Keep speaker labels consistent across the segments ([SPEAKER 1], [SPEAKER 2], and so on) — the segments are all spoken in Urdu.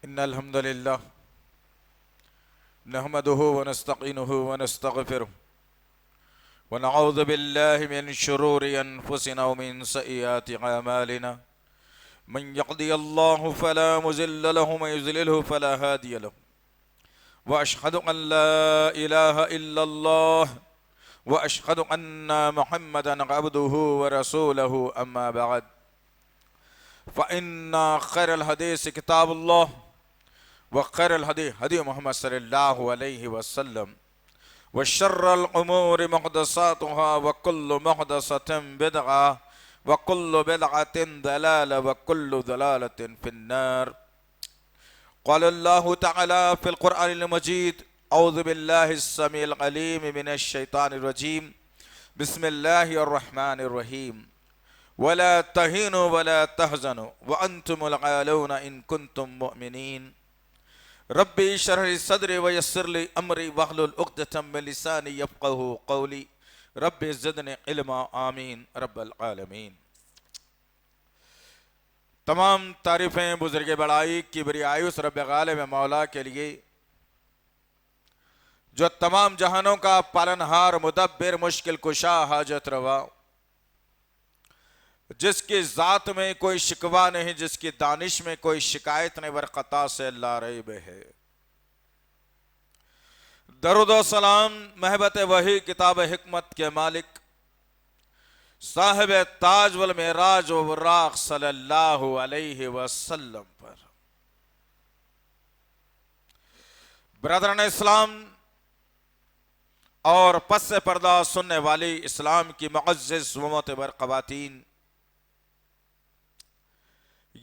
[SPEAKER 1] إن الحمد لله نحمده ونستعينه ونستغفره ونعوذ بالله من شرور أنفسنا ومن سيئات أعمالنا من يهده الله فلا مضل له ومن يضلل فلا هادي له وأشهد أن لا إله إلا الله وأشهد أن محمدا عبده ورسوله أما بعد فإن خير الحديث كتاب الله وخير الهدي هدي محمد صلى الله عليه وسلم وشر الأمور محدثاتها وكل محدثة بدعة وكل بدعة ضلالة وكل ضلالة في النار. قال الله تعالى في القرآن المجيد: أعوذ بالله السميع العليم من الشيطان الرجيم. بسم الله الرحمن الرحيم. ولا تهنوا ولا تحزنوا وأنتم الأعلون إن كنتم مؤمنين. ربي اشرح لي صدري ويسر لي امری واحلل عقدۃ من لسانی یفقہوا قولی. رب زدنی علما آمین رب العالمین. تمام تعریفیں بزرگ بڑائی کبریائی اس رب غالب مولا کے لیے جو تمام جہانوں کا پالنہار مدبر مشکل کشا حاجت روا، جس کی ذات میں کوئی شکوہ نہیں، جس کی دانش میں کوئی شکایت نہیں، ورقطا سے لا ریب ہے. درود و سلام محبت وحی کتاب حکمت کے مالک صاحب تاج والمعراج و براق صلی اللہ علیہ وسلم پر. برادران اسلام اور پس پردہ سننے والی اسلام کی معزز و معتبر خواتین،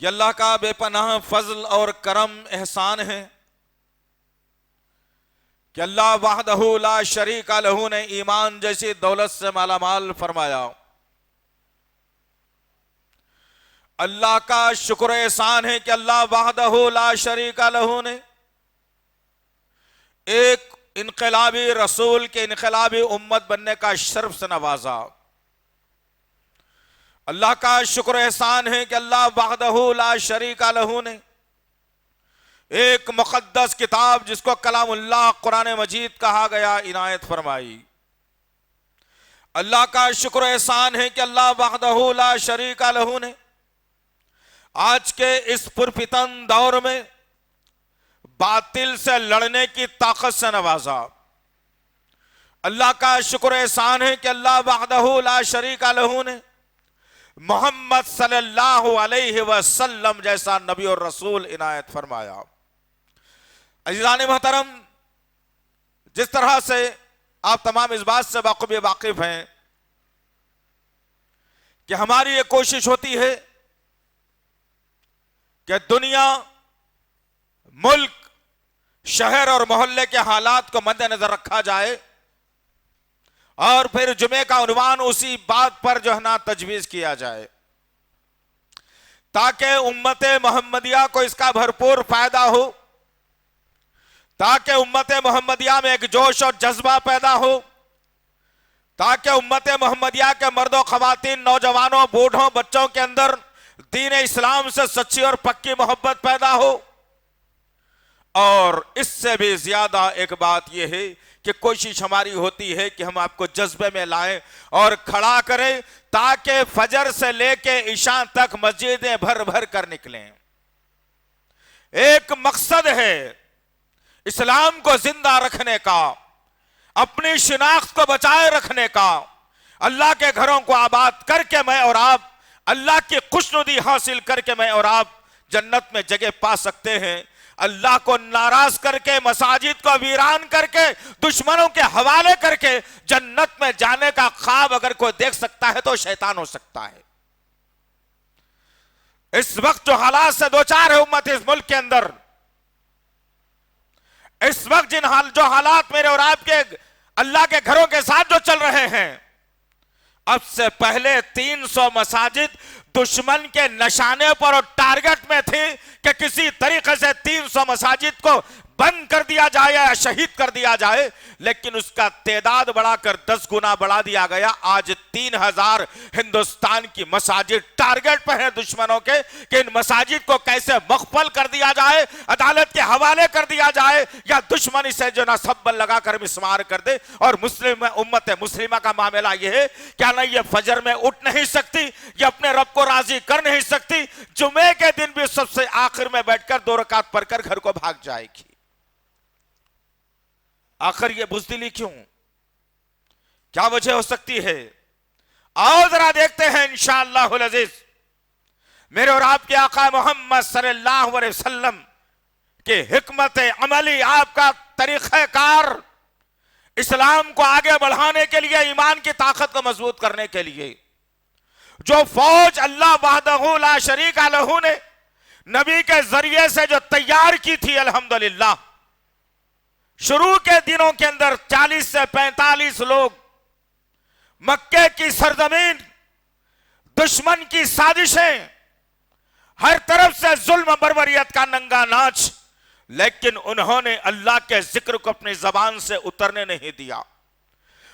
[SPEAKER 1] یہ اللہ کا بے پناہ فضل اور کرم احسان ہے کہ اللہ وحدہ لا شریک لہ نے ایمان جیسی دولت سے مالا مال فرمایا. اللہ کا شکر احسان ہے کہ اللہ وحدہ لا شریک لہ نے ایک انقلابی رسول کے انقلابی امت بننے کا شرف سے نوازا. اللہ کا شکر احسان ہے کہ اللہ وحدہ لا شریک لہ نے ایک مقدس کتاب جس کو کلام اللہ قرآن مجید کہا گیا عنایت فرمائی. اللہ کا شکر احسان ہے کہ اللہ وحدہ لا شریک لہ نے آج کے اس پرفتن دور میں باطل سے لڑنے کی طاقت سے نوازا. اللہ کا شکر احسان ہے کہ اللہ وحدہ لا شریک لہ نے محمد صلی اللہ علیہ وسلم جیسا نبی اور رسول عنایت فرمایا. عزیزان محترم، جس طرح سے آپ تمام اس بات سے واقف ہیں کہ ہماری یہ کوشش ہوتی ہے کہ دنیا، ملک، شہر اور محلے کے حالات کو مد نظر رکھا جائے اور پھر جمعے کا عنوان اسی بات پر جو ہے نا تجویز کیا جائے تاکہ امت محمدیہ کو اس کا بھرپور فائدہ ہو، تاکہ امت محمدیہ میں ایک جوش اور جذبہ پیدا ہو، تاکہ امت محمدیہ کے مرد و خواتین، نوجوانوں، بوڑھوں، بچوں کے اندر دین اسلام سے سچی اور پکی محبت پیدا ہو. اور اس سے بھی زیادہ ایک بات یہ ہے کہ کوشش ہماری ہوتی ہے کہ ہم آپ کو جذبے میں لائیں اور کھڑا کریں تاکہ فجر سے لے کے عشاء تک مسجدیں بھر بھر کر نکلیں. ایک مقصد ہے اسلام کو زندہ رکھنے کا، اپنی شناخت کو بچائے رکھنے کا. اللہ کے گھروں کو آباد کر کے میں اور آپ اللہ کی خوشنودی حاصل کر کے میں اور آپ جنت میں جگہ پا سکتے ہیں. اللہ کو ناراض کر کے، مساجد کو ویران کر کے، دشمنوں کے حوالے کر کے جنت میں جانے کا خواب اگر کوئی دیکھ سکتا ہے تو شیطان ہو سکتا ہے. اس وقت جو حالات سے دوچار ہے امت اس ملک کے اندر، اس وقت جو حالات میرے اور آپ کے اللہ کے گھروں کے ساتھ جو چل رہے ہیں، اب سے پہلے 300 مساجد دشمن کے نشانے پر اور ٹارگٹ میں تھی کہ کسی طریقے سے 300 مساجد کو بند کر دیا جائے یا شہید کر دیا جائے، لیکن اس کا تعداد بڑھا کر 10 گنا بڑھا دیا گیا۔ آج 3000 ہندوستان کی مساجد ٹارگٹ پہ ہیں دشمنوں کے کہ ان مساجد کو کیسے مغفل کر دیا جائے، عدالت کے حوالے کر دیا جائے، یا دشمن اسے جو نا سبل لگا کر مسمار کر دے۔ اور مسلم امت مسلمہ کا معاملہ یہ ہے، کیا نہ یہ فجر میں اٹھ نہیں سکتی، یہ اپنے رب کو راضی کر نہیں سکتی، جمعے کے دن بھی سب سے آخر میں بیٹھ کر 2 رکعت پڑھ کر گھر کو بھاگ جائے گی۔ آخر یہ بزدلی کیوں؟ کیا وجہ ہو سکتی ہے؟ آؤ ذرا دیکھتے ہیں انشاءاللہ العزیز۔ میرے اور آپ کے آقا محمد صلی اللہ علیہ وسلم کہ حکمت عملی، آپ کا طریقہ کار، اسلام کو آگے بڑھانے کے لیے، ایمان کی طاقت کو مضبوط کرنے کے لیے جو فوج اللہ وحدہ لا شریک لہ نے نبی کے ذریعے سے جو تیار کی تھی، الحمدللہ شروع کے دنوں کے اندر 40 سے 45 لوگ مکے کی سرزمین، دشمن کی سازشیں، ہر طرف سے ظلم بربریت کا ننگا ناچ، لیکن انہوں نے اللہ کے ذکر کو اپنی زبان سے اترنے نہیں دیا۔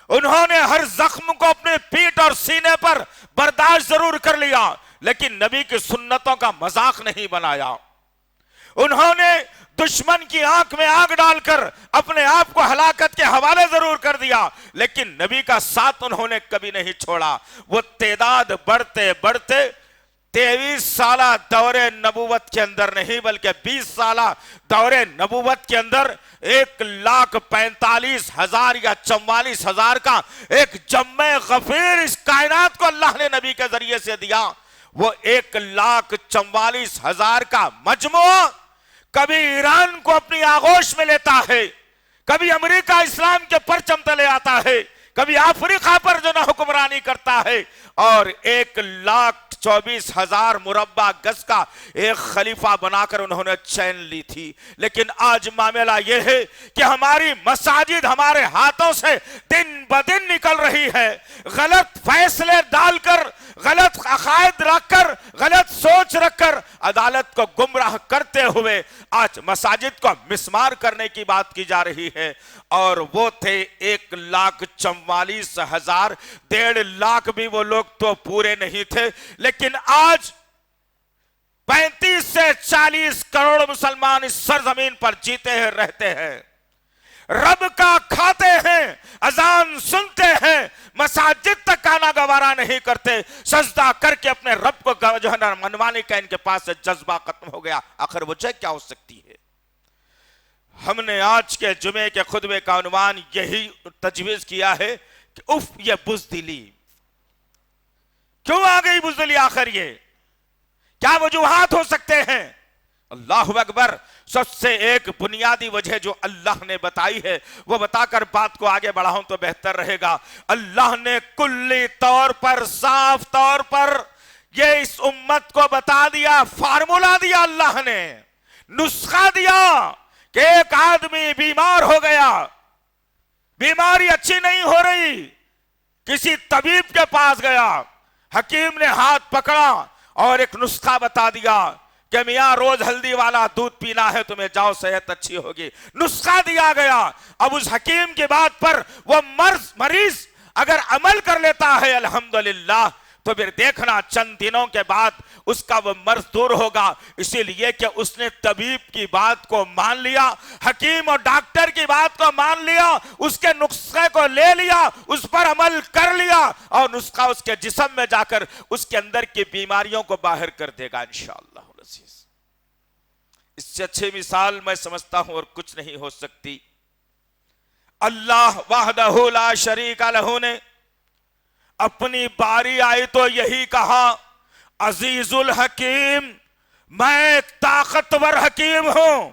[SPEAKER 1] انہوں نے ہر زخم کو اپنے پیٹھ اور سینے پر برداشت ضرور کر لیا، لیکن نبی کی سنتوں کا مذاق نہیں بنایا۔ انہوں نے دشمن کی آنکھ میں آگ ڈال کر اپنے آپ کو ہلاکت کے حوالے ضرور کر دیا، لیکن نبی کا ساتھ انہوں نے کبھی نہیں چھوڑا۔ وہ تعداد بڑھتے بڑھتے 23 سالہ دور نبوت کے اندر نہیں بلکہ 20 سالہ دور نبوت کے اندر 1,45,000 یا 44,000 کا ایک جمع غفیر اس کائنات کو اللہ نے نبی کے ذریعے سے دیا۔ وہ 1,44,000 کا مجموعہ کبھی ایران کو اپنی آغوش میں لیتا ہے، کبھی امریکہ اسلام کے پرچم تلے آتا ہے، کبھی افریقہ پر جو نہ حکمرانی کرتا ہے، اور 1,24,000 مربع گز کا ایک خلیفہ بنا کر انہوں نے چین لی تھی۔ لیکن آج معاملہ یہ ہے کہ ہماری مساجد ہمارے ہاتھوں سے دن بدن نکل رہی ہے، غلط فیصلے ڈال کر، غلط عقائد رکھ کر، غلط سوچ رکھ کر عدالت کو گمراہ کرتے ہوئے آج مساجد کو مسمار کرنے کی بات کی جا رہی ہے۔ اور وہ تھے 1,44,000، 1.5 لاکھ بھی وہ لوگ تو پورے نہیں تھے، لیکن آج 35 سے 40 کروڑ مسلمان اس سرزمین پر جیتے ہیں، رہتے ہیں، رب کا کھاتے ہیں، اذان سنتے ہیں، مساجد تک آنا گوارا نہیں کرتے، سجدہ کر کے اپنے رب کو جو ہے نا منوانے کا ان کے پاس سے جذبہ ختم ہو گیا۔ آخر وجہ کیا ہو سکتی ہے؟ ہم نے آج کے جمعے کے خطبے کا عنوان یہی تجویز کیا ہے کہ اف یہ بزدلی، کیوں آ گئی بزدلی؟ آخر یہ کیا وجوہات ہو سکتے ہیں؟ اللہ اکبر۔ سب سے ایک بنیادی وجہ جو اللہ نے بتائی ہے وہ بتا کر بات کو آگے بڑھاؤں تو بہتر رہے گا۔ اللہ نے کلی طور پر، صاف طور پر یہ اس امت کو بتا دیا، فارمولا دیا، اللہ نے نسخہ دیا کہ ایک آدمی بیمار ہو گیا، بیماری اچھی نہیں ہو رہی، کسی طبیب کے پاس گیا، حکیم نے ہاتھ پکڑا اور ایک نسخہ بتا دیا کہ میاں روز ہلدی والا دودھ پینا ہے تمہیں، جاؤ صحت اچھی ہوگی۔ نسخہ دیا گیا۔ اب اس حکیم کی بات پر وہ مریض اگر عمل کر لیتا ہے الحمدللہ، تو پھر دیکھنا چند دنوں کے بعد اس کا وہ مرض دور ہوگا، اسی لیے کہ اس نے طبیب کی بات کو مان لیا، حکیم اور ڈاکٹر کی بات کو مان لیا، اس کے نسخے کو لے لیا، اس پر عمل کر لیا، اور نسخہ اس کے جسم میں جا کر اس کے اندر کی بیماریوں کو باہر کر دے گا انشاءاللہ العزیز۔ اس سے اچھی مثال میں سمجھتا ہوں اور کچھ نہیں ہو سکتی۔ اللہ وحدہ لا شریک لہ نے اپنی باری آئی تو یہی کہا، عزیز الحکیم، میں ایک طاقتور حکیم ہوں،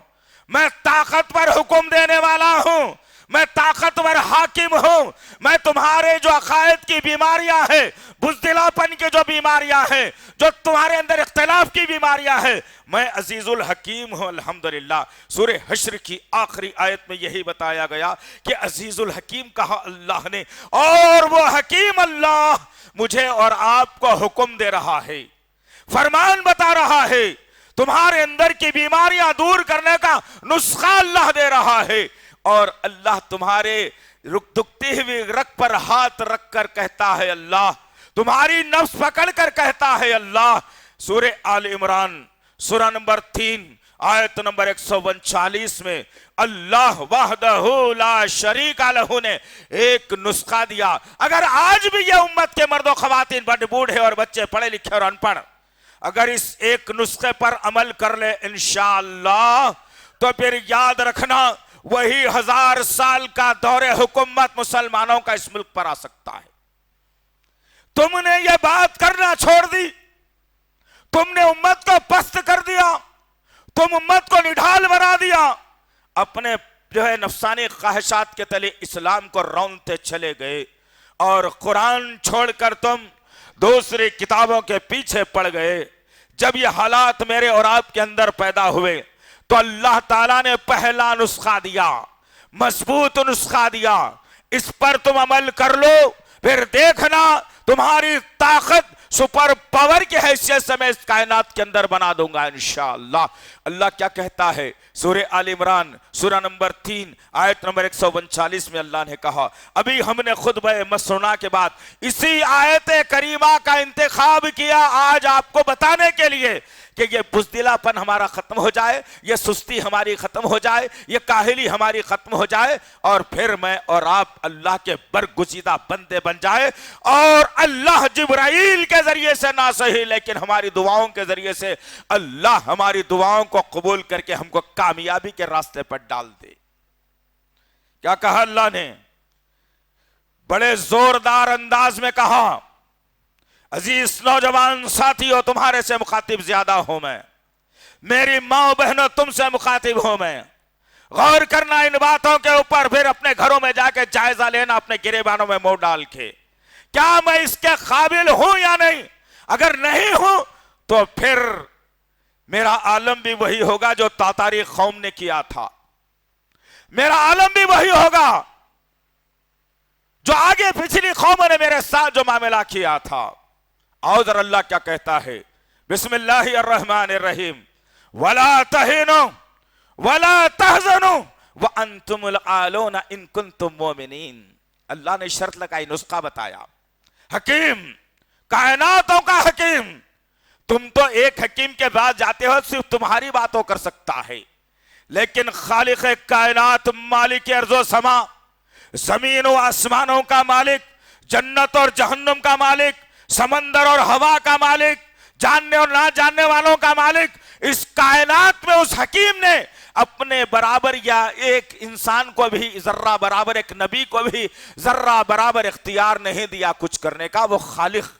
[SPEAKER 1] میں طاقتور حکم دینے والا ہوں، میں طاقتور حاکم ہوں، میں تمہارے جو عقائد کی بیماریاں ہیں، بزدلاپن کی جو بیماریاں ہیں، جو تمہارے اندر اختلاف کی بیماریاں ہیں، میں عزیز الحکیم ہوں الحمدللہ۔ سورہ حشر کی آخری آیت میں یہی بتایا گیا کہ عزیز الحکیم کہا اللہ نے، اور وہ حکیم اللہ مجھے اور آپ کو حکم دے رہا ہے، فرمان بتا رہا ہے، تمہارے اندر کی بیماریاں دور کرنے کا نسخہ اللہ دے رہا ہے، اور اللہ تمہارے دکھتی ہوئی رگ پر ہاتھ رکھ کر کہتا ہے، اللہ تمہاری نفس پکڑ کر کہتا ہے اللہ۔ سورہ آل عمران سورہ نمبر 3 آیت نمبر 139 میں اللہ وحدہ لا شریک لہ نے ایک نسخہ دیا۔ اگر آج بھی یہ امت کے مرد و خواتین، بڑے بوڑھے اور بچے، پڑھے لکھے اور ان پڑھ، اگر اس ایک نسخے پر عمل کر لے انشاءاللہ، تو پھر یاد رکھنا وہی 1000 سال کا دور حکومت مسلمانوں کا اس ملک پر آ سکتا ہے۔ تم نے یہ بات کرنا چھوڑ دی، تم نے امت کو پست کر دیا، تم امت کو نڈھال بنا دیا، اپنے نفسانی خواہشات کے تلے اسلام کو رونتے چلے گئے، اور قرآن چھوڑ کر تم دوسری کتابوں کے پیچھے پڑ گئے۔ جب یہ حالات میرے اور آپ کے اندر پیدا ہوئے تو اللہ تعالیٰ نے پہلا نسخہ دیا، مضبوط نسخہ دیا، اس پر تم عمل کر لو، پھر دیکھنا تمہاری طاقت سپر پاور کی حیثیت سے میں اس کائنات کے اندر بنا دوں گا انشاءاللہ۔ اللہ کیا کہتا ہے؟ سورہ آل عمران سورہ نمبر 3 آیت نمبر 139 میں اللہ نے کہا، ابھی ہم نے خطبہ مسنونہ کے بعد اسی آیت کریمہ کا انتخاب کیا آج آپ کو بتانے کے لیے کہ یہ بزدلا پن ہمارا ختم ہو جائے، یہ سستی ہماری ختم ہو جائے، یہ کاہلی ہماری ختم ہو جائے، اور پھر میں اور آپ اللہ کے برگزیدہ بندے بن جائے، اور اللہ جبرائیل کے ذریعے سے نہ صحیح لیکن ہماری دعاؤں کے ذریعے سے اللہ ہماری دعاؤں کو قبول کر کے ہم کو کامیابی کے راستے پر ڈال دے۔ کیا کہا اللہ نے؟ بڑے زوردار انداز میں کہا، عزیز نوجوان ساتھیوں، تمہارے سے مخاطب زیادہ ہوں میں، میری ماں بہنوں تم سے مخاطب ہوں میں، غور کرنا ان باتوں کے اوپر، پھر اپنے گھروں میں جا کے جائزہ لینا اپنے گریبانوں میں منہ ڈال کے، کیا میں اس کے قابل ہوں یا نہیں؟ اگر نہیں ہوں تو پھر میرا عالم بھی وہی ہوگا جو تاتاری قوم نے کیا تھا، میرا عالم بھی وہی ہوگا جو آگے پچھلی قوموں نے میرے ساتھ جو معاملہ کیا تھا۔ آؤ ذرا اللہ کیا کہتا ہے، بسم اللہ الرحمن الرحیم، وَلَا تَهِنُوا وَلَا تَحْزَنُوا وَأَنْتُمُ الْأَعْلَوْنَ إِن كُنتُم مُؤْمِنِينَ۔ اللہ نے شرط لگائی، نسخہ بتایا، حکیم، کائناتوں کا حکیم، تم تو ایک حکیم کے بعد جاتے ہو صرف تمہاری باتوں کر سکتا ہے، لیکن خالق کائنات، مالک ارض و سما، زمین و آسمانوں کا مالک، جنت اور جہنم کا مالک، سمندر اور ہوا کا مالک، جاننے اور نہ جاننے والوں کا مالک، اس کائنات میں اس حکیم نے اپنے برابر یا ایک انسان کو بھی ذرہ برابر، ایک نبی کو بھی ذرہ برابر اختیار نہیں دیا کچھ کرنے کا۔ وہ خالق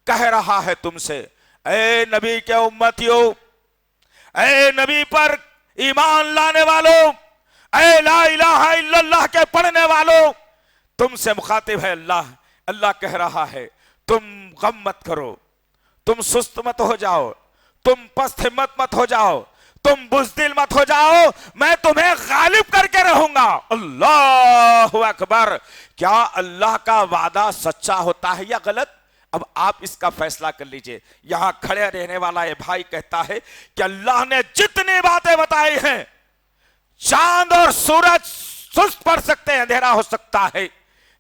[SPEAKER 1] کہہ رہا ہے تم سے، اے نبی کے امتیوں، اے نبی پر ایمان لانے والوں، اے لا الہ الا اللہ کے پڑھنے والوں، تم سے مخاطب ہے اللہ۔ اللہ کہہ رہا ہے تم غم مت کرو، تم سست مت ہو جاؤ، تم پست ہمت مت ہو جاؤ، تم بزدل مت ہو جاؤ، میں تمہیں غالب کر کے رہوں گا۔ اللہ اکبر! کیا اللہ کا وعدہ سچا ہوتا ہے یا غلط؟ اب آپ اس کا فیصلہ کر لیجئے۔ یہاں کھڑے رہنے والا یہ بھائی کہتا ہے کہ اللہ نے جتنی باتیں بتائی ہیں، چاند اور سورج سست پڑ سکتے ہیں، اندھیرا ہو سکتا ہے،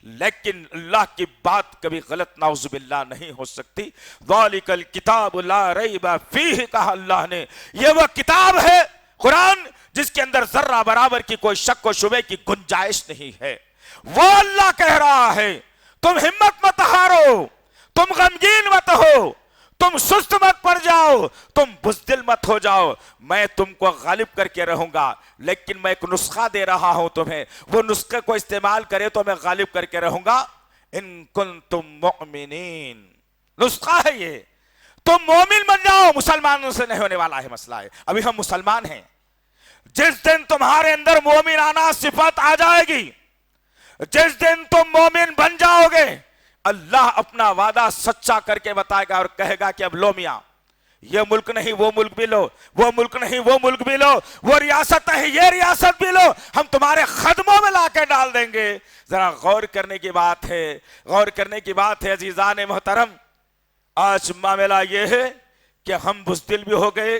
[SPEAKER 1] لیکن اللہ کی بات کبھی غلط نعوذ باللہ نہیں ہو سکتی۔ ذالک الکتاب لا ریب فیہ، کہا اللہ نے، یہ وہ کتاب ہے قرآن جس کے اندر ذرہ برابر کی کوئی شک و شبے کی گنجائش نہیں ہے۔ وہ اللہ کہہ رہا ہے تم ہمت مت ہارو، تم غمگین مت ہو، تم سست مت پڑ جاؤ، تم بزدل مت ہو جاؤ، میں تم کو غالب کر کے رہوں گا، لیکن میں ایک نسخہ دے رہا ہوں تمہیں، وہ نسخے کو استعمال کرے تو میں غالب کر کے رہوں گا۔ ان کنتم مؤمنین، نسخہ ہے یہ، تم مومن بن جاؤ۔ مسلمانوں سے نہیں ہونے والا ہے مسئلہ ہے، ابھی ہم مسلمان ہیں۔ جس دن تمہارے اندر مومنانہ صفت آ جائے گی، جس دن تم مومن بن جاؤ گے، اللہ اپنا وعدہ سچا کر کے بتائے گا اور کہے گا کہ اب لو میاں، یہ ملک نہیں وہ ملک بھی لو، وہ ملک نہیں وہ ملک بھی لو، وہ ریاست نہیں یہ ریاست بھی لو، ہم تمہارے قدموں میں لا کے ڈال دیں گے۔ ذرا غور کرنے کی بات ہے، غور کرنے کی بات ہے عزیزان محترم۔ آج معاملہ یہ ہے کہ ہم بزدل بھی ہو گئے،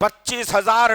[SPEAKER 1] 25,000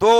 [SPEAKER 1] 2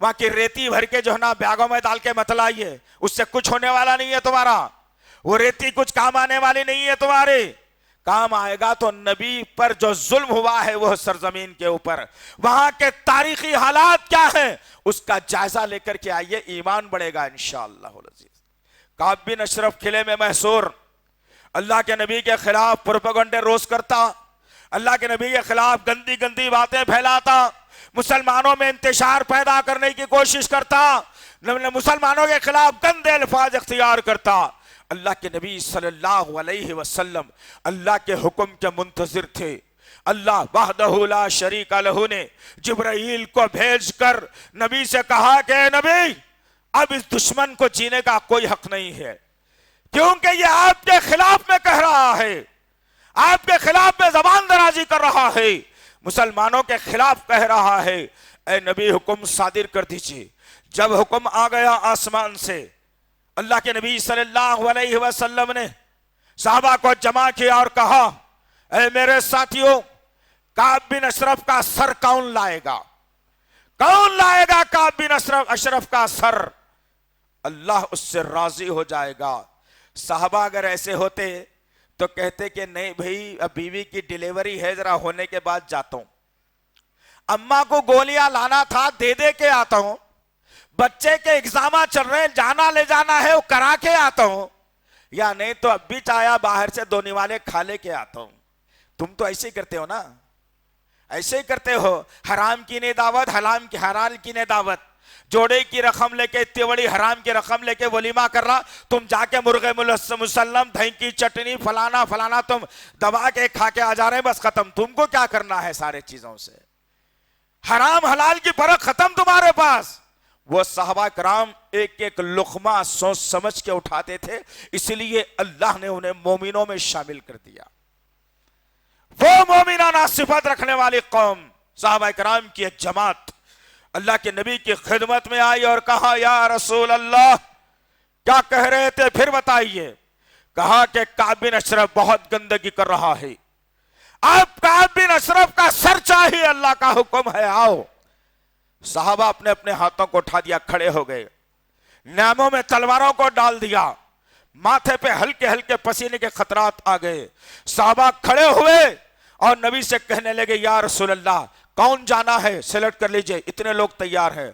[SPEAKER 1] وہاں کی ریتی بھر کے جو ہے نا بیگوں میں ڈال کے مت لائیے، اس سے کچھ ہونے والا نہیں ہے تمہارا، وہ ریتی کچھ کام آنے والی نہیں ہے تمہارے، کام آئے گا تو نبی پر جو ظلم ہوا ہے وہ سرزمین کے اوپر، وہاں کے تاریخی حالات کیا ہیں اس کا جائزہ لے کر کے آئیے، ایمان بڑھے گا انشاءاللہ العزیز۔ کعب بن اشرف قلعے میں محصور، اللہ کے نبی کے خلاف پروپیگنڈے روز کرتا، اللہ کے نبی کے خلاف گندی گندی باتیں پھیلاتا، مسلمانوں میں انتشار پیدا کرنے کی کوشش کرتا، مسلمانوں کے خلاف گندے الفاظ اختیار کرتا۔ اللہ کے نبی صلی اللہ علیہ وسلم اللہ کے حکم کے منتظر تھے۔ اللہ وحدہ لا شریک لہ نے جبرائیل کو بھیج کر نبی سے کہا کہ اے نبی، اب اس دشمن کو جینے کا کوئی حق نہیں ہے، کیونکہ یہ آپ کے خلاف میں کہہ رہا ہے، آپ کے خلاف میں زبان درازی کر رہا ہے، مسلمانوں کے خلاف کہہ رہا ہے، اے نبی حکم صادر کر دیجئے۔ جب حکم آ گیا آسمان سے، اللہ کے نبی صلی اللہ علیہ وسلم نے صحابہ کو جمع کیا اور کہا، اے میرے ساتھیوں، کعب بن اشرف کا سر کون لائے گا؟ کون لائے گا کعب بن اشرف کا سر؟ اللہ اس سے راضی ہو جائے گا۔ صحابہ اگر ایسے ہوتے تو کہتے کہ نہیں بھئی، اب بیوی کی ڈیلیوری ہے، ذرا ہونے کے بعد جاتا ہوں، اماں کو گولیاں لانا تھا دے دے کے آتا ہوں، بچے کے اگزامات چل رہے ہیں جانا لے جانا ہے وہ کرا کے آتا ہوں، یا نہیں تو اب بھی چایا باہر سے دو نوالے کھا لے کے آتا ہوں۔ تم تو ایسے ہی کرتے ہو نا، ایسے ہی کرتے ہو، حرام کی نے دعوت، حلال کی نے دعوت، جوڑے کی رقم لے کے اتنی بڑی حرام کی رقم لے کے ولیمہ کر رہا، تم جا کے مرغے مسلم دہی کی چٹنی فلانا فلانا تم دبا کے کھا کے آ جا رہے ہیں، بس ختم۔ تم کو کیا کرنا ہے سارے چیزوں سے؟ حرام حلال کی فرق ختم تمہارے پاس۔ وہ صحابہ کرام ایک ایک لقمہ سوچ سمجھ کے اٹھاتے تھے، اس لیے اللہ نے انہیں مومنوں میں شامل کر دیا۔ وہ مومنانہ صفت رکھنے والی قوم، صحابہ کرام کی ایک جماعت اللہ کے نبی کی خدمت میں آئی اور کہا، یا رسول اللہ، کیا کہہ رہے تھے پھر بتائیے؟ کہا کہ کعب بن اشرف بہت گندگی کر رہا ہے، اب کعب بن اشرف کا سر چاہیے، اللہ کا حکم ہے، آؤ۔ صحابہ اپنے اپنے ہاتھوں کو اٹھا دیا، کھڑے ہو گئے، نیاموں میں تلواروں کو ڈال دیا، ماتھے پہ ہلکے ہلکے پسینے کے خطرات آ گئے۔ صحابہ کھڑے ہوئے اور نبی سے کہنے لگے، یا رسول اللہ، کون جانا ہے سلیکٹ کر لیجئے، اتنے لوگ تیار ہیں۔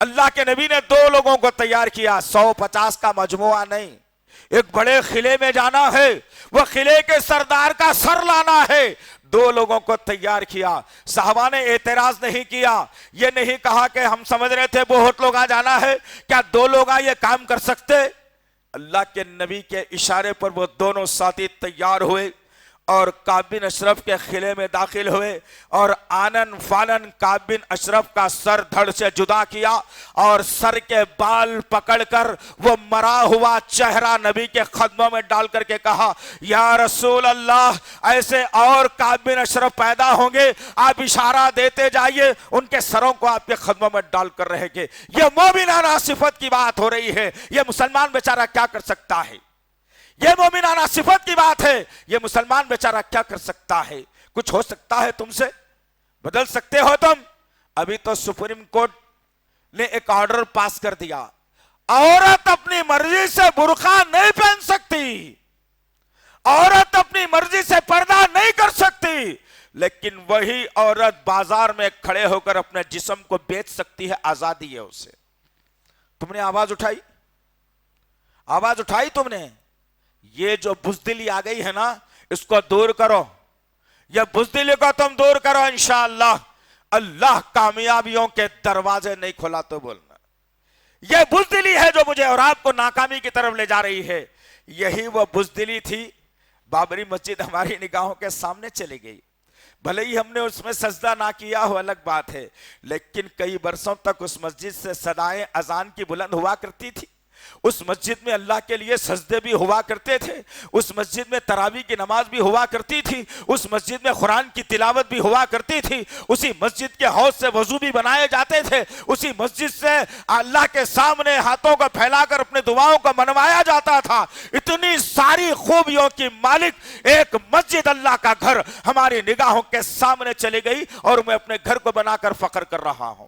[SPEAKER 1] اللہ کے نبی نے 2 لوگوں کو تیار کیا، 150 کا مجموعہ نہیں، ایک بڑے قلعے میں جانا ہے، وہ قلعے کے سردار کا سر لانا ہے، 2 لوگوں کو تیار کیا۔ صحابہ نے اعتراض نہیں کیا، یہ نہیں کہا کہ ہم سمجھ رہے تھے بہت لوگ آ جانا ہے، کیا 2 لوگ یہ کام کر سکتے؟ اللہ کے نبی کے اشارے پر وہ دونوں ساتھی تیار ہوئے اور کعب بن اشرف کے قلعے میں داخل ہوئے اور آنن فانن کعب بن اشرف کا سر دھڑ سے جدا کیا اور سر کے بال پکڑ کر وہ مرا ہوا چہرہ نبی کے قدموں میں ڈال کر کے کہا، یا رسول اللہ، ایسے اور کعب بن اشرف پیدا ہوں گے، آپ اشارہ دیتے جائیے، ان کے سروں کو آپ کے قدموں میں ڈال کر رہیں گے۔ یہ مومنانہ صفت کی بات ہو رہی ہے، یہ مسلمان بیچارہ کیا کر سکتا ہے؟ یہ مومنانہ صفت کی بات ہے، یہ مسلمان بیچارہ کیا کر سکتا ہے؟ کچھ ہو سکتا ہے تم سے؟ بدل سکتے ہو تم؟ ابھی تو سپریم کورٹ نے ایک آرڈر پاس کر دیا، عورت اپنی مرضی سے برقع نہیں پہن سکتی، عورت اپنی مرضی سے پردہ نہیں کر سکتی، لیکن وہی عورت بازار میں کھڑے ہو کر اپنے جسم کو بیچ سکتی ہے، آزادی ہے اسے۔ تم نے آواز اٹھائی؟ آواز اٹھائی تم نے؟ یہ جو بزدلی آ گئی ہے نا، اس کو دور کرو، یہ بزدلی کو تم دور کرو انشاءاللہ۔ اللہ کامیابیوں کے دروازے نہیں کھولا تو بولنا، یہ بزدلی ہے جو مجھے اور آپ کو ناکامی کی طرف لے جا رہی ہے۔ یہی وہ بزدلی تھی، بابری مسجد ہماری نگاہوں کے سامنے چلی گئی، بھلے ہی ہم نے اس میں سجدہ نہ کیا ہو الگ بات ہے، لیکن کئی برسوں تک اس مسجد سے صدائیں اذان کی بلند ہوا کرتی تھی، اس مسجد میں اللہ کے لیے سجدے بھی ہوا کرتے تھے، اس مسجد میں تراویح کی نماز بھی ہوا کرتی تھی، اس مسجد میں قرآن کی تلاوت بھی ہوا کرتی تھی، اسی مسجد کے حوض سے وضو بھی بنائے جاتے تھے، اسی مسجد سے اللہ کے سامنے ہاتھوں کو پھیلا کر اپنے دعاؤں کو منوایا جاتا تھا۔ اتنی ساری خوبیوں کی مالک ایک مسجد، اللہ کا گھر ہماری نگاہوں کے سامنے چلی گئی اور میں اپنے گھر کو بنا کر فخر کر رہا ہوں۔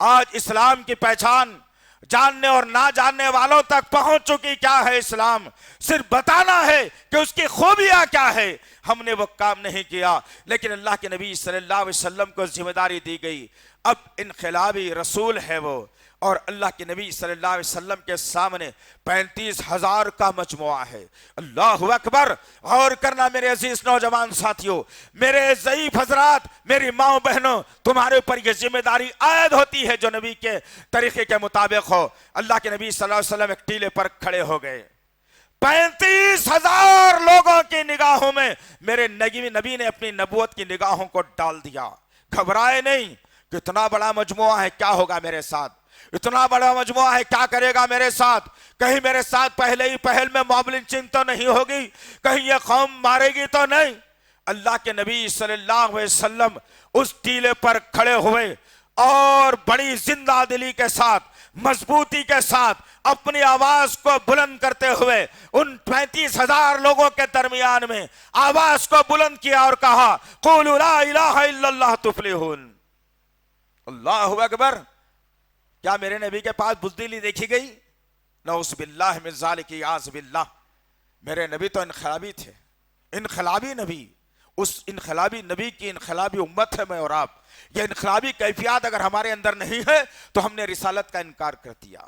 [SPEAKER 1] آج اسلام کی پہچان جاننے اور نہ جاننے والوں تک پہنچ چکی. کیا ہے اسلام؟ صرف بتانا ہے کہ اس کی خوبیاں کیا ہے. ہم نے وہ کام نہیں کیا. لیکن اللہ کے نبی صلی اللہ علیہ وسلم کو ذمہ داری دی گئی. اب انقلابی رسول ہے وہ, اور اللہ کے نبی صلی اللہ علیہ وسلم کے سامنے 35,000 کا مجموعہ ہے. اللہ اکبر. غور کرنا میرے عزیز نوجوان ساتھیوں, میرے ضعیف حضرات, میری ماں بہنوں, تمہارے اوپر یہ ذمہ داری عائد ہوتی ہے جو نبی کے طریقے کے مطابق ہو. اللہ کے نبی صلی اللہ علیہ وسلم ایک ٹیلے پر کھڑے ہو گئے. 35,000 لوگوں کی نگاہوں میں میرے نبی نے اپنی نبوت کی نگاہوں کو ڈال دیا. گھبرائے نہیں. کتنا بڑا مجموعہ ہے, کیا ہوگا میرے ساتھ؟ اتنا بڑا مجموعہ ہے, کیا کرے گا میرے ساتھ؟ کہیں میرے ساتھ پہلے ہی پہل میں موب لنچنگ تو نہیں ہوگی؟ کہیں یہ قوم مارے گی تو نہیں؟ اللہ کے نبی صلی اللہ علیہ وسلم اس ٹیلے پر کھڑے ہوئے اور بڑی زندہ دلی کے ساتھ, مضبوطی کے ساتھ اپنی آواز کو بلند کرتے ہوئے ان 35,000 لوگوں کے درمیان میں آواز کو بلند کیا اور کہا, قولوا لا الہ الا اللہ تفلحون. اللہ اکبر. کیا میرے نبی کے پاس بزدلی دیکھی گئی؟ نعوذ باللہ من ذالک, یعوذ باللہ. میرے نبی تو انقلابی تھے, انقلابی نبی. اس انقلابی نبی کی انقلابی امت ہے میں اور آپ. یہ انقلابی کیفیات اگر ہمارے اندر نہیں ہے تو ہم نے رسالت کا انکار کر دیا.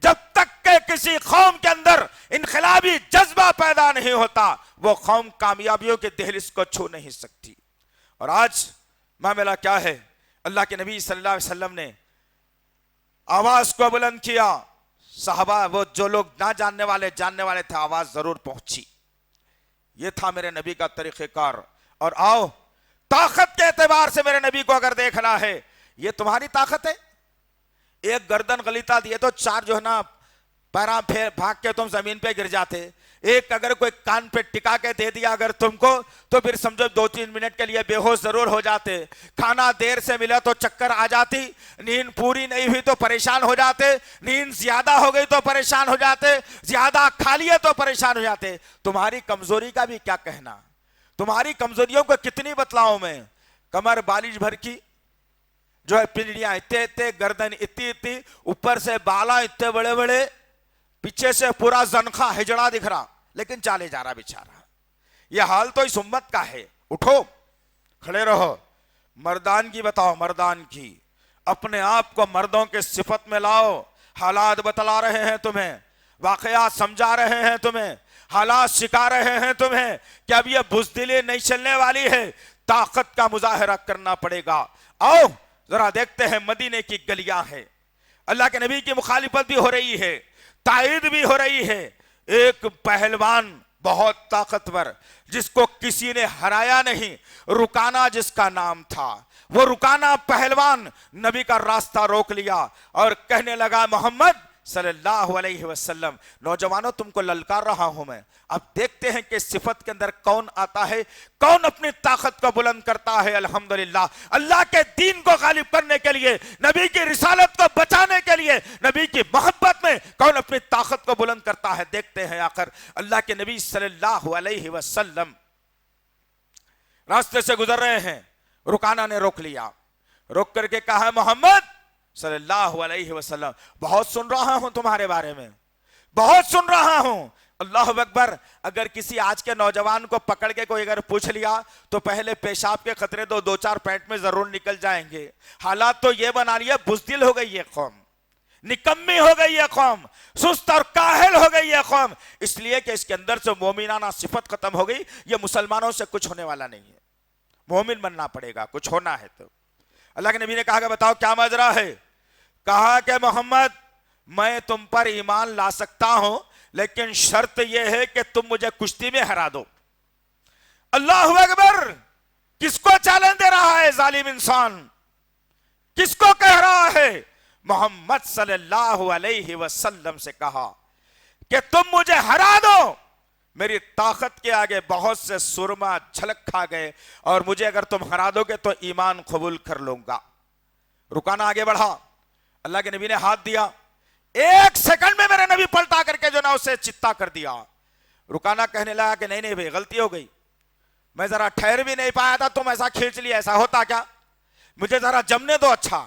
[SPEAKER 1] جب تک کہ کسی قوم کے اندر انقلابی جذبہ پیدا نہیں ہوتا وہ قوم کامیابیوں کے دہلیز کو چھو نہیں سکتی. اور آج معاملہ کیا ہے؟ اللہ کے نبی صلی اللہ علیہ وسلم نے آواز کو بلند کیا. صحابہ وہ جو لوگ نہ جاننے والے تھے, آواز ضرور پہنچی. یہ تھا میرے نبی کا طریقہ کار. اور آؤ, طاقت کے اعتبار سے میرے نبی کو اگر دیکھنا ہے, یہ تمہاری طاقت ہے. ایک گردن غلیظہ دیے تو 4 جو ہے نا پیراں پھیر بھاگ کے تم زمین پہ گر جاتے. ایک اگر کوئی کان پہ ٹکا کے دے دیا اگر تم کو تو پھر سمجھو 2-3 منٹ کے لیے بے ہوش ضرور ہو جاتے. کھانا دیر سے ملا تو چکر آ جاتی. نیند پوری نہیں ہوئی تو پریشان ہو جاتے. نیند زیادہ ہو گئی تو پریشان ہو جاتے. زیادہ کھا لیے تو پریشان ہو جاتے. تمہاری کمزوری کا بھی کیا کہنا, تمہاری کمزوریوں کو کتنی بتلاؤں میں. کمر بالش بھر کی جو ہے, پنڈلیاں اتنے, گردن اتنی, اوپر سے بالا اتنے بڑے بڑے, پیچھے سے پورا زنخہ ہجڑا دکھ رہا, لیکن چالے جا رہا بیچارہ. یہ حال تو اس امت کا ہے. اٹھو, کھڑے رہو, مردان کی بتاؤ, مردان کی. اپنے آپ کو مردوں کے صفت میں لاؤ. حالات بتلا رہے ہیں تمہیں, واقعات سمجھا رہے ہیں تمہیں, حالات سکھا رہے ہیں تمہیں کہ اب یہ بزدلی نہیں چلنے والی ہے, طاقت کا مظاہرہ کرنا پڑے گا. آؤ ذرا دیکھتے ہیں مدینے کی گلیاں ہیں. اللہ کے نبی کی مخالفت بھی ہو رہی ہے, تائید بھی ہو رہی ہے. ایک پہلوان بہت طاقتور جس کو کسی نے ہرایا نہیں, رکانہ جس کا نام تھا, وہ رکانہ پہلوان نبی کا راستہ روک لیا اور کہنے لگا, محمد صلی اللہ علیہ وسلم, نوجوانوں تم کو للکار رہا ہوں میں. اب دیکھتے ہیں کہ صفت کے اندر کون آتا ہے, کون اپنی طاقت کو بلند کرتا ہے. الحمدللہ اللہ کے دین کو غالب کرنے کے لیے, نبی کی رسالت کو بچانے کے لیے, نبی کی محبت میں کون اپنی طاقت کو بلند کرتا ہے. دیکھتے ہیں آخر اللہ کے نبی صلی اللہ علیہ وسلم راستے سے گزر رہے ہیں. رکانہ نے روک لیا, روک کر کے کہا, محمد صلی اللہ علیہ وسلم بہت سن رہا ہوں تمہارے بارے میں, بہت سن رہا ہوں. اللہ اکبر. اگر کسی آج کے نوجوان کو پکڑ کے کوئی اگر پوچھ لیا تو پہلے پیشاب کے خطرے 2-4 پینٹ میں ضرور نکل جائیں گے. حالات تو یہ بنا لیا, بزدل ہو گئی یہ قوم, نکمی ہو گئی یہ قوم, سست اور کاہل ہو گئی یہ قوم, اس لیے کہ اس کے اندر سے مومنانہ صفت ختم ہو گئی. یہ مسلمانوں سے کچھ ہونے والا نہیں ہے, مومن بننا پڑے گا کچھ ہونا ہے تو. اللہ کے نبی نے کہا کہ بتاؤ کیا ماجرا ہے. کہا کہ محمد میں تم پر ایمان لا سکتا ہوں لیکن شرط یہ ہے کہ تم مجھے کشتی میں ہرا دو. اللہ اکبر. کس کو چیلنج دے رہا ہے ظالم انسان, کس کو کہہ رہا ہے؟ محمد صلی اللہ علیہ وسلم سے کہا کہ تم مجھے ہرا دو. میری طاقت کے آگے بہت سے سرما جھلک کھا گئے اور مجھے اگر تم ہرا دو گے تو ایمان قبول کر لوں گا. رکانہ آگے بڑھا, اللہ کے نبی نے ہاتھ دیا, 1 سیکنڈ میں میرے نبی پلٹا کر کے جو نا اسے چتا کر دیا. رکانہ کہنے لگا کہ نہیں بھائی غلطی ہو گئی, میں ذرا ٹھہر بھی نہیں پایا تھا, تم ایسا کھینچ لیا, ایسا ہوتا کیا, مجھے ذرا جمنے دو. اچھا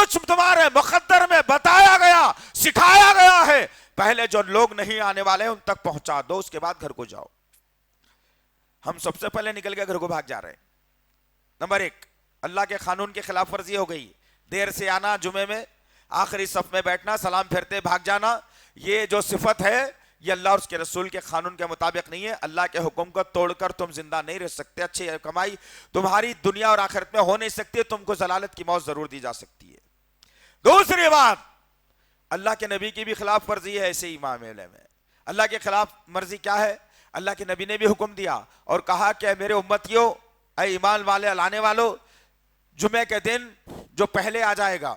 [SPEAKER 1] کچھ تمہارے مقدر میں بتایا گیا، سکھایا گیا ہے، پہلے جو لوگ نہیں آنے والے ہیں ان تک پہنچا دو، اس کے بعد گھر کو جاؤ۔ ہم سب سے پہلے نکل کے گھر کو بھاگ جا رہے ہیں۔ نمبر 1، اللہ کے قانون کی خلاف ورزی ہو گئی، دیر سے آنا، جمعے میں آخری صف میں بیٹھنا، سلام پھرتے بھاگ جانا، یہ جو صفت ہے یہ اللہ اور اس کے رسول کے قانون کے مطابق نہیں ہے۔ اللہ کے حکم کو توڑ کر تم زندہ نہیں رہ سکتے، اچھی کمائی تمہاری دنیا اور آخرت میں ہو نہیں سکتی، تم کو ضلالت کی موت ضرور دی جا سکتی ہے۔ دوسری بات، اللہ کے نبی کی بھی خلاف ورزی ہے ایسے ہی معاملے میں۔ اللہ کے خلاف ورزی کیا ہے؟ اللہ کے نبی نے بھی حکم دیا اور کہا کہ میرے امتیوں، اے ایمان والے لانے والو، جمعے کے دن جو پہلے آ جائے گا،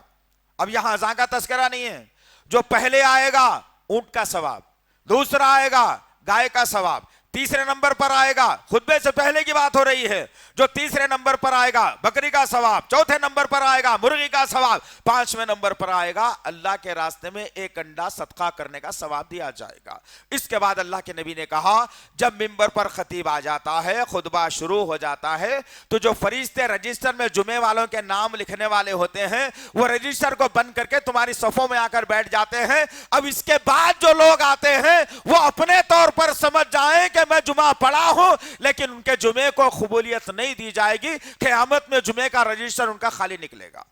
[SPEAKER 1] اب یہاں اذان کا تذکرہ نہیں ہے، جو پہلے آئے گا اونٹ کا ثواب، دوسرا آئے گا گائے کا ثواب، تیسرے نمبر پر آئے گا، خطبے سے پہلے کی بات ہو رہی ہے، جو تیسرے نمبر پر آئے گا بکری کا ثواب، چوتھے نمبر پر آئے گا مرغی کا ثواب، پانچویں نمبر پر آئے گا اللہ کے راستے میں ایک انڈا صدقہ کرنے کا ثواب دیا جائے گا۔ اس کے بعد اللہ کے نبی نے کہا جب ممبر پر خطیب آ جاتا ہے، خطبہ شروع ہو جاتا ہے، تو جو فرشتے رجسٹر میں جمعے والوں کے نام لکھنے والے ہوتے ہیں وہ رجسٹر کو بند کر کے تمہاری صفوں میں آ کر بیٹھ جاتے ہیں۔ اب اس کے بعد جو لوگ آتے ہیں وہ اپنے طور پر سمجھ جائیں کہ میں جمعہ پڑھا ہوں، لیکن ان کے جمعے کو قبولیت نہیں دی جائے گی، قیامت میں جمعے کا رجسٹر ان کا خالی نکلے گا۔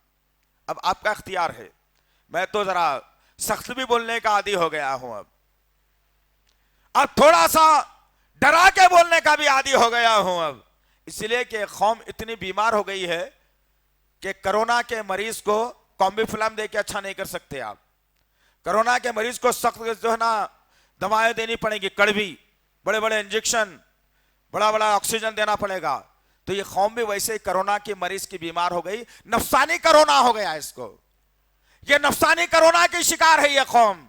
[SPEAKER 1] اب آپ کا اختیار ہے، میں تو ذرا سخت بھی بولنے کا عادی ہو گیا ہوں، اب تھوڑا سا ڈرا کے بولنے کا بھی عادی ہو گیا ہوں، اب اس لیے کہ قوم اتنی بیمار ہو گئی ہے کہ کرونا کے مریض کو کومبی فلم دے کے اچھا نہیں کر سکتے آپ۔ کرونا کے مریض کو سخت جو ہے نا دوائیں دینی پڑیں گی، کڑوی، بڑے بڑے انجیکشن، بڑا بڑا آکسیجن دینا پڑے گا۔ تو یہ قوم بھی ویسے ہی کرونا کی مریض کی بیمار ہو گئی، نفسانی کرونا ہو گیا اس کو، یہ نفسانی کرونا کی شکار ہے یہ قوم۔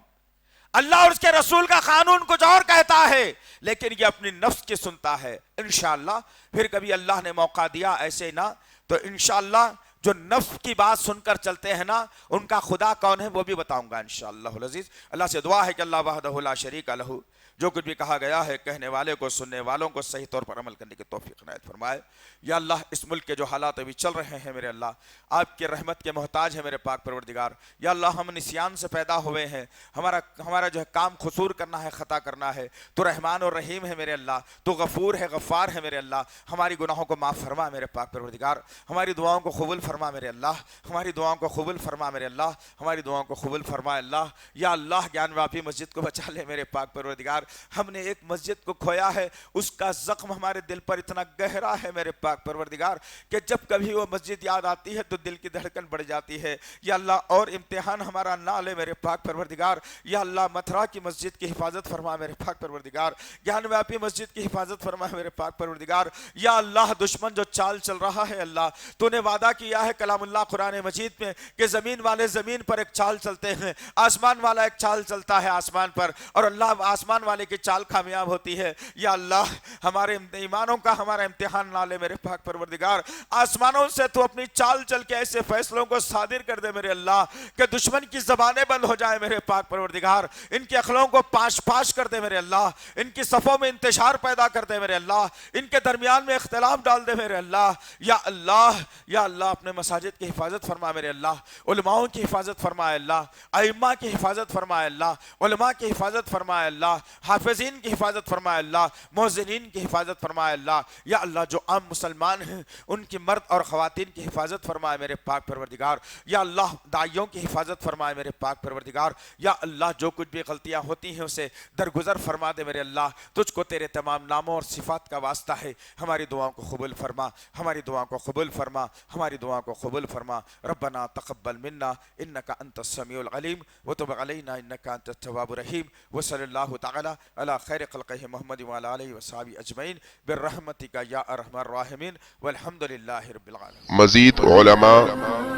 [SPEAKER 1] اللہ اور اس کے رسول کا قانون کچھ اور کہتا ہے لیکن یہ اپنی نفس کی سنتا ہے۔ انشاءاللہ پھر کبھی اللہ نے موقع دیا ایسے نہ تو انشاءاللہ جو نفس کی بات سن کر چلتے ہیں نا ان کا خدا کون ہے وہ بھی بتاؤں گا انشاءاللہ العزیز۔ اللہ سے دعا ہے کہ اللہ وحدہ لا شریک لہ جو کچھ بھی کہا گیا ہے کہنے والے کو سننے والوں کو صحیح طور پر عمل کرنے کی توفیق عنایت فرمائے۔ یا اللہ اس ملک کے جو حالات ابھی چل رہے ہیں میرے اللہ آپ کی رحمت کے محتاج ہے میرے پاک پروردگار۔ یا اللہ ہم نسیان سے پیدا ہوئے ہیں، ہمارا جو ہے کام قصور کرنا ہے، خطا کرنا ہے، تو رحمان اور رحیم ہے میرے اللہ، تو غفور ہے، غفار ہے میرے اللہ، ہماری گناہوں کو معاف فرما میرے پاک پروردگار، ہماری دعاؤں کو قبول فرما میرے اللہ، ہماری دعاؤں کو قبول فرما میرے اللہ، ہماری دعاؤں کو قبول فرما اللہ۔ یا اللہ گیان واپی مسجد کو بچا لے میرے پاک پروردگار، ہم نے ایک مسجد کو کھویا ہے، اس کا زخم ہمارے دل پر اتنا گہرا ہے میرے پاک پروردگار کہ جب کبھی وہ مسجد یاد آتی ہے تو دل کی دھڑکن بڑھ جاتی ہے۔ یا اللہ اور امتحان ہمارا نہ لے میرے پاک پروردگار۔ یا اللہ متھرا کی مسجد کی حفاظت فرما میرے پاک پروردگار، گیان واپی مسجد کی حفاظت فرما میرے پاک پروردگار۔ یا اللہ دشمن جو چال چل رہا ہے اللہ تو نے وعدہ کیا ہے کلام اللہ قرآن مجید میں کہ زمین والے زمین پر ایک چال چلتے ہیں، آسمان والا ایک چال چلتا ہے آسمان پر، اور اللہ آسمان والے کی چال کامیاب ہوتی ہے۔ یا اللہ ہمارے ایمانوں کا ہمارا امتحان نہ لے میرے پاک پروردگار، آسمانوں سے تو اپنی چال چل کے ایسے فیصلوں کو صادر کر دے میرے اللہ کہ دشمن کی زبانیں بند ہو جائیں میرے پاک پروردگار، ان کے عقلوں کو پاش پاش کر دے میرے اللہ، ان کی صفوں میں انتشار پیدا کر دے میرے اللہ، ان کے درمیان میں اختلاف ڈال دے میرے اللہ۔ یا اللہ اپنے مساجد کی حفاظت فرما میرے اللہ، علماؤں کی حفاظت فرمائے اللہ، ائمہ کی حفاظت فرمائے اللہ، علماء کی حفاظت فرمائے اللہ، حافظین کی حفاظت فرمائے اللہ، مؤذنین کی حفاظت فرمائے اللہ۔ یا اللہ جو عام مسلمان ہیں ان کی مرد اور خواتین کی حفاظت فرمائے میرے پاک پروردگار۔ یا اللہ داعیوں کی حفاظت فرمائے میرے پاک پروردگار۔ یا اللہ جو کچھ بھی غلطیاں ہوتی ہیں اسے درگزر فرما دے میرے اللہ، تجھ کو تیرے تمام ناموں اور صفات کا واسطہ ہے، ہماری دعاؤں کو قبول فرما، ہماری دعاؤں کو قبول فرما، ہماری دعاؤں کو قبول فرما۔ ربنا تقبل منا انک انت السمیع العلیم وتب علینا انک انت التواب الرحیم، وصلی اللہ تعالی علی خیر خلقہ محمد وعلی آلہ وصحبہ اجمعین برحمتک یا ارحم الراحمین والحمد للہ رب العالمین۔
[SPEAKER 2] مزید علماء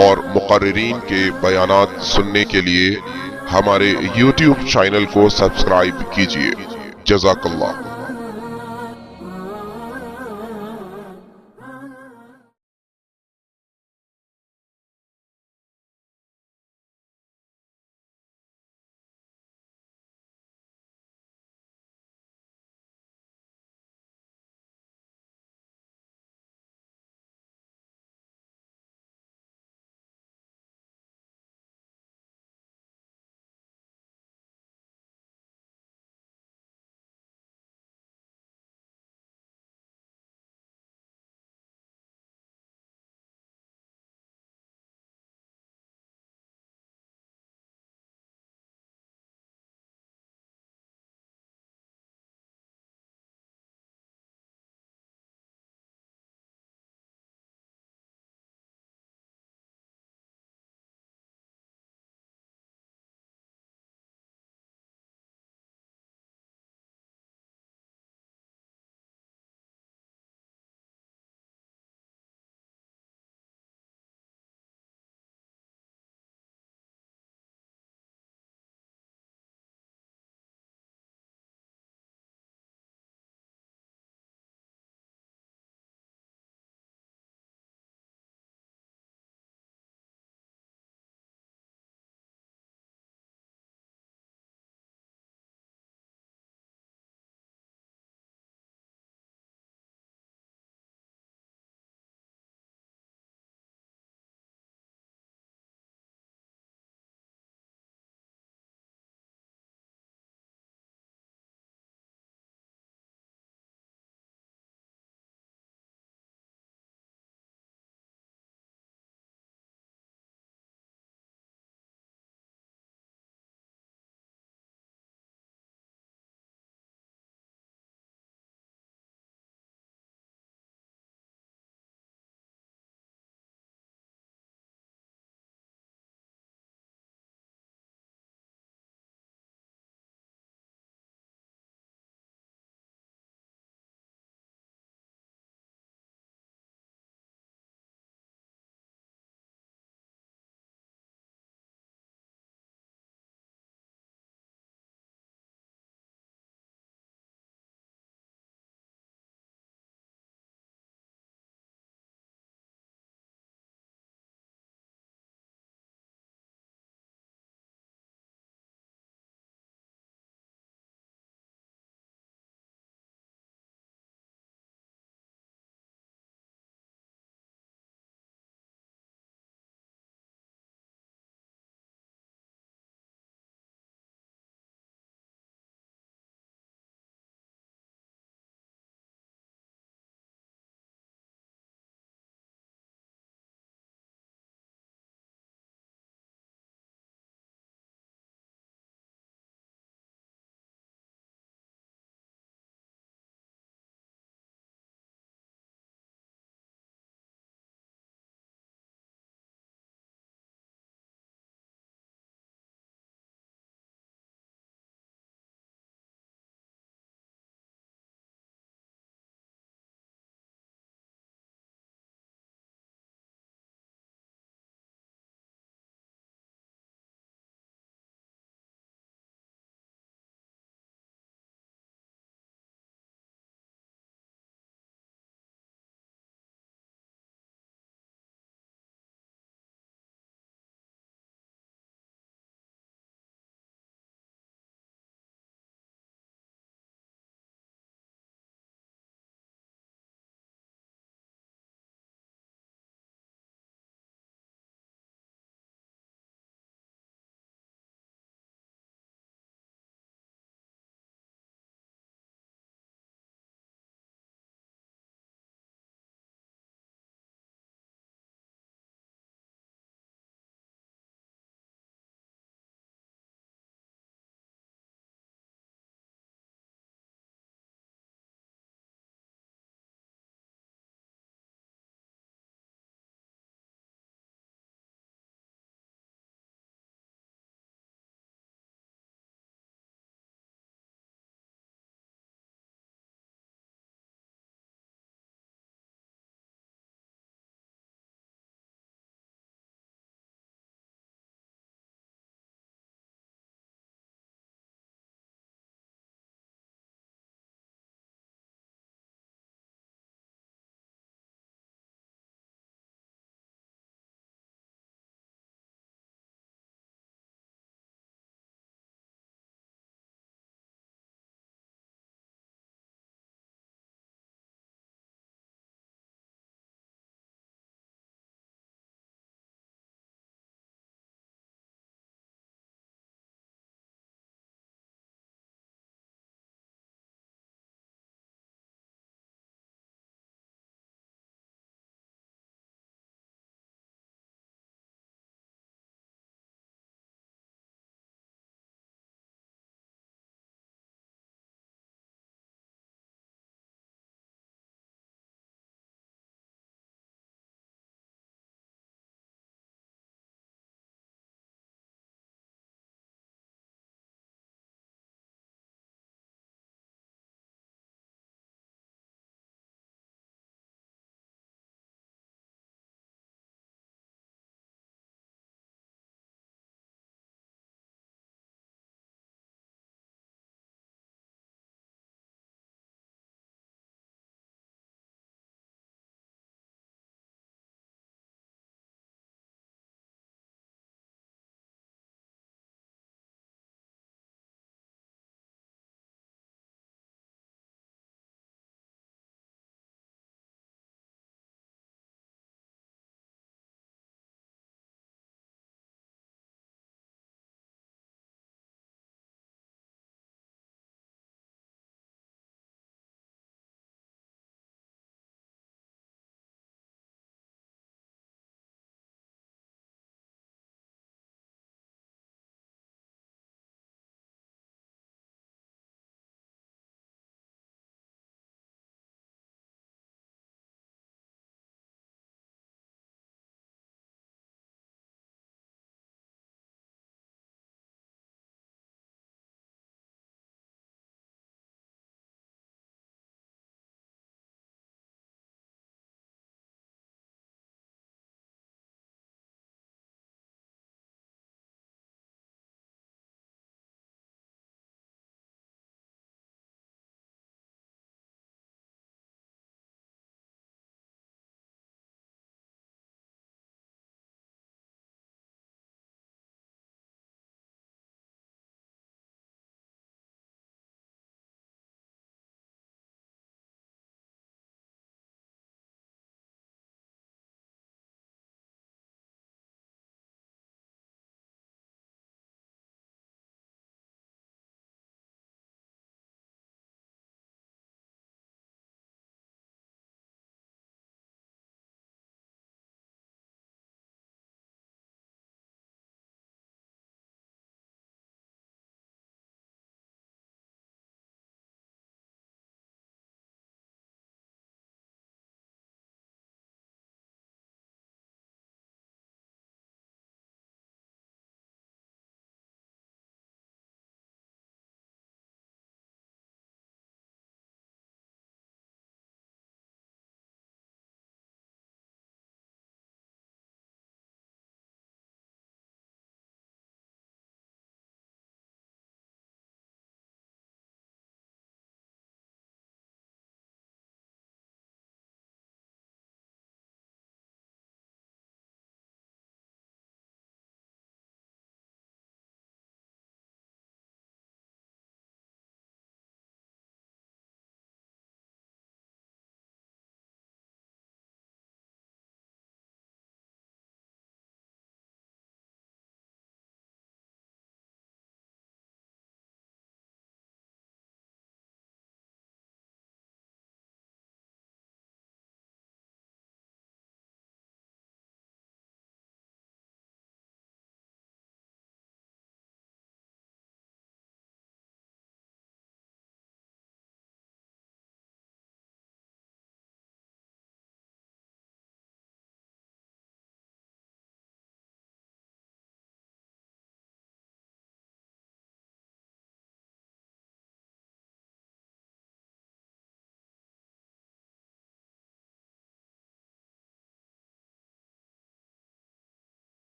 [SPEAKER 2] اور مقررین کے بیانات سننے کے لیے ہمارے YouTube چینل کو سبسکرائب کیجیے۔ جزاک اللہ۔